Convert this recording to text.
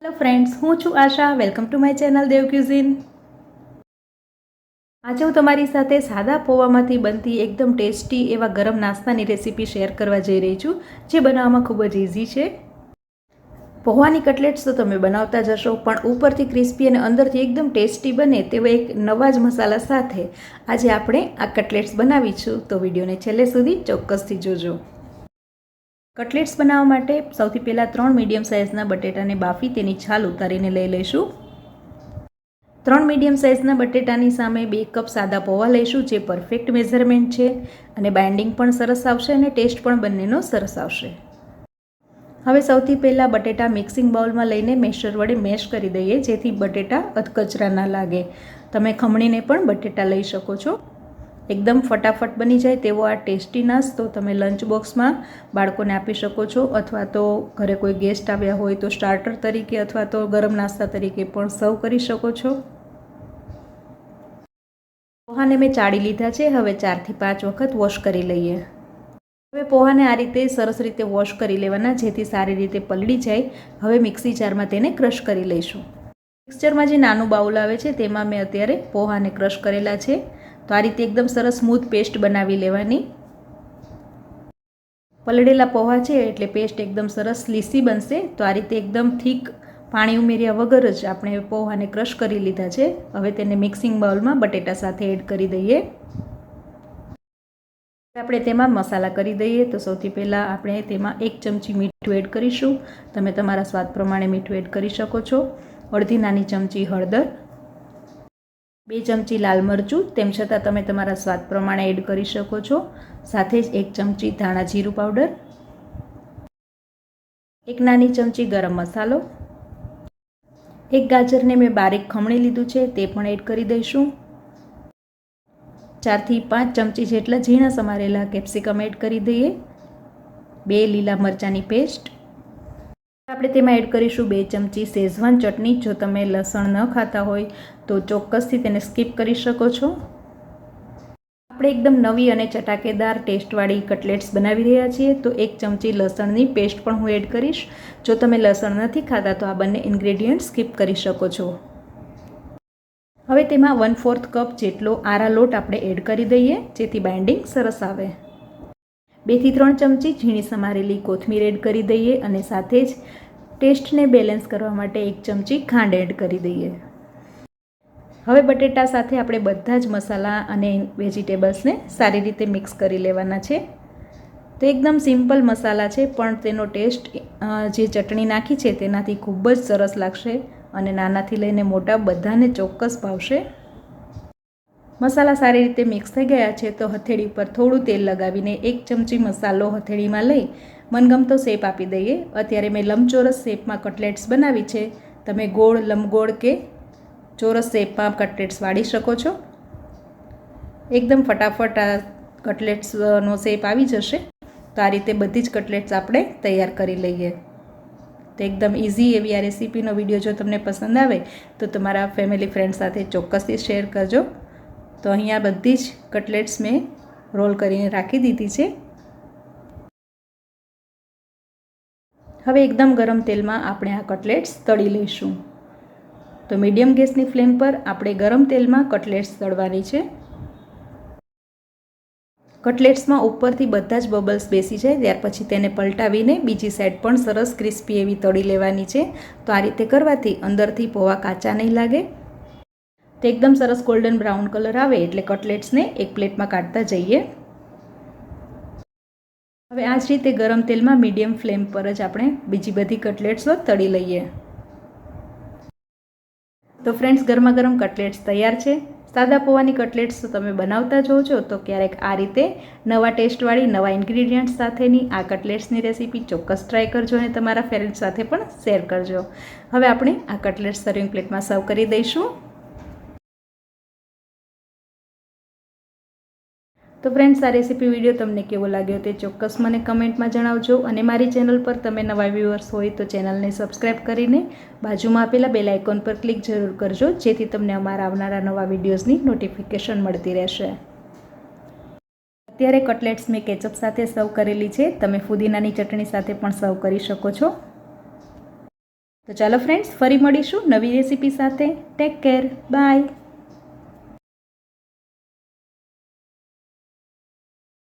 Hello friends, હું છું Asha. Welcome to my channel Dev cuisine. આજે હું તમારી સાથે સાદા પૌવામાંથી બનતી એકદમ ટેસ્ટી એવા ગરમ નાસ્તાની રેસીપી શેર કરવા જઈ રહી છું, જે બનાવવામાં ખૂબ જ ઇઝી છે. પૌવાની કટલેટ્સ તો તમે બનાવતા જ હશો, પણ ઉપરથી ક્રિસ્પી અને અંદરથી એકદમ ટેસ્ટી બને તેવા એક નવા જ મસાલા સાથે આજે આપણે આ કટલેટ્સ બનાવીશું. તો વિડીયોને છેલ્લે સુધી ચોક્કસથી જોજો. કટલેટ્સ બનાવવા માટે સૌથી પહેલાં 3 મીડિયમ સાઇઝના બટેટાને બાફી તેની છાલ ઉતારીને લઈ લઈશું. 3 મીડિયમ સાઇઝના બટેટાની સામે 2 કપ સાદા પૌવા લઈશું, જે પરફેક્ટ મેઝરમેન્ટ છે અને બાઇન્ડિંગ પણ સરસ આવશે અને ટેસ્ટ પણ બંનેનો સરસ આવશે. હવે સૌથી પહેલાં બટેટા મિક્સિંગ બાઉલમાં લઈને મેશર વડે મેશ કરી દઈએ, જેથી બટેટા અધકચરા ના લાગે. તમે ખમણીને પણ બટેટા લઈ શકો છો. એકદમ ફટાફટ બની જાય તેવો આ ટેસ્ટી નાસ્તો તમે લંચ બોક્સમાં બાળકોને આપી શકો છો, અથવા તો ઘરે કોઈ ગેસ્ટ આવ્યા હોય તો સ્ટાર્ટર તરીકે અથવા તો ગરમ નાસ્તા તરીકે પણ સર્વ કરી શકો છો. પોહાને મેં ચાળી લીધા છે. હવે 4 થી 5 વખત વોશ કરી લઈએ. હવે પોહાને આ રીતે સરસ રીતે વોશ કરી લેવાના, જેથી સારી રીતે પલળી જાય. હવે મિક્સી જારમાં તેને ક્રશ કરી લઈશું. મિક્સચરમાં જે નાનું બાઉલ આવે છે તેમાં મેં અત્યારે પોહાને ક્રશ કરેલા છે. તો આ રીતે એકદમ સરસ સ્મૂથ પેસ્ટ બનાવી લેવાની. પલળેલા પૌવા છે એટલે પેસ્ટ એકદમ સરસ લીસી બનશે. તો આ રીતે એકદમ થીક પાણી ઉમેર્યા વગર જ આપણે પૌવાને ક્રશ કરી લીધા છે. હવે તેને મિક્સિંગ બાઉલમાં બટેટા સાથે એડ કરી દઈએ. આપણે તેમાં મસાલા કરી દઈએ. તો સૌથી પહેલાં આપણે તેમાં 1 ચમચી મીઠું એડ કરીશું. તમે તમારા સ્વાદ પ્રમાણે મીઠું એડ કરી શકો છો. અડધી નાની ચમચી હળદર, 2 ચમચી લાલ મરચું, તેમ છતાં તમે તમારા સ્વાદ પ્રમાણે એડ કરી શકો છો. સાથે જ 1 ચમચી ધાણા જીરું પાવડર, 1 નાની ચમચી ગરમ મસાલો, 1 ગાજરને મેં બારીક ખમણી લીધું છે તે પણ એડ કરી દઈશું. 4 થી 5 ચમચી જેટલા ઝીણા સમારેલા કેપ્સિકમ એડ કરી દઈએ. 2 લીલા મરચાંની પેસ્ટ. આપણે તેમાં એડ કરીશું 2 ચમચી શેઝવાન ચટણી. જો તમે લસણ ન ખાતા હોય તો ચોક્કસથી તેને સ્કીપ કરી શકો છો. આપણે એકદમ નવી અને ચટાકેદાર ટેસ્ટવાળી કટલેટ્સ બનાવી રહ્યા છીએ, તો 1 ચમચી લસણની પેસ્ટ પણ હું એડ કરીશ. જો તમે લસણ નથી ખાતા તો આ બંને ઇન્ગ્રેડિયન્ટ સ્કીપ કરી શકો છો. હવે તેમાં 1/4 કપ જેટલો આરા લોટ આપણે એડ કરી દઈએ, જેથી બાઇન્ડિંગ સરસ આવે. 2 થી 3 ચમચી ઝીણી સમારેલી કોથમીર એડ કરી દઈએ અને સાથે જ ટેસ્ટને બેલેન્સ કરવા માટે 1 ચમચી ખાંડ એડ કરી દઈએ. હવે બટેટા સાથે આપણે બધા જ મસાલા અને વેજીટેબલ્સને સારી રીતે મિક્સ કરી લેવાના છે. તો એકદમ સિમ્પલ મસાલા છે, પણ તેનો ટેસ્ટ જે ચટણી નાખી છે તેનાથી ખૂબ જ સરસ લાગશે અને નાનાથી લઈને મોટા બધાને ચોક્કસ ભાવશે. મસાલા સારી રીતે મિક્સ થઈ ગયા છે તો હથેળી પર થોડું તેલ લગાવીને 1 ચમચી મસાલો હથેળીમાં લઈ મનગમતો શેપ આપી દઈએ. અત્યારે મેં લંબચોરસ શેપમાં કટલેટ્સ બનાવી છે. તમે ગોળ, લંબગોળ કે ચોરસ શેપમાં કટલેટ્સ વાળી શકો છો. એકદમ ફટાફટ આ કટલેટ્સનો શેપ આવી જશે. તો આ રીતે બધી જ કટલેટ્સ આપણે તૈયાર કરી લઈએ. તો એકદમ ઇઝી એવી આ રેસીપીનો વિડીયો જો તમને પસંદ આવે તો તમારા ફેમિલી ફ્રેન્ડ સાથે ચોક્કસથી શેર કરજો. તો અહીંયા બધી જ કટલેટ્સ મેં રોલ કરીને રાખી દીધી છે. હવે એકદમ ગરમ તેલમાં આપણે આ કટલેટ્સ તળી લઈશું. તો મીડિયમ ગેસની ફ્લેમ પર આપણે ગરમ તેલમાં કટલેટ્સ તળવાની છે. કટલેટ્સમાં ઉપરથી બધા જ બબલ્સ બેસી જાય ત્યાર પછી તેને પલટાવીને બીજી સાઈડ પણ સરસ ક્રિસ્પી એવી તળી લેવાની છે. તો આ રીતે કરવાથી અંદરથી પૌવા કાચા નહીં લાગે. તો એકદમ સરસ ગોલ્ડન બ્રાઉન કલર આવે એટલે કટલેટ્સને એક પ્લેટમાં કાઢતા જઈએ. હવે આ જ રીતે ગરમ તેલમાં મીડિયમ ફ્લેમ પર જ આપણે બીજી બધી કટલેટ્સો તળી લઈએ. તો ફ્રેન્ડ્સ, ગરમા ગરમ કટલેટ્સ તૈયાર છે. સાદા પૌવાની કટલેટ્સ તો તમે બનાવતા જ છો, તો ક્યારેક આ રીતે નવા ટેસ્ટવાળી, નવા ઇન્ગ્રીડિયન્ટ્સ સાથેની આ કટલેટ્સની રેસીપી ચોક્કસ ટ્રાય કરજો અને તમારા ફ્રેન્ડ્સ સાથે પણ શેર કરજો. હવે આપણે આ કટલેટ્સ સર્વિંગ પ્લેટમાં સર્વ કરી દઈશું. તો ફ્રેન્ડ્સ, આ રેસીપી વિડીયો તમને કેવો લાગ્યો તે ચોક્કસ મને કમેન્ટમાં જણાવજો. અને મારી ચેનલ પર તમે નવા વ્યુઅર્સ હોય તો ચેનલને સબસ્ક્રાઈબ કરીને બાજુમાં આપેલા બેલ આઇકોન પર ક્લિક જરૂર કરજો, જેથી તમને અમારા આવનારા નવા વિડીયોઝની નોટિફિકેશન મળતી રહેશે. અત્યારે કટલેટ્સ મેં કેચઅપ સાથે સર્વ કરેલી છે. તમે ફુદીનાની ચટણી સાથે પણ સર્વ કરી શકો છો. તો ચાલો ફ્રેન્ડ્સ, ફરી મળીશું નવી રેસીપી સાથે. Take care, by.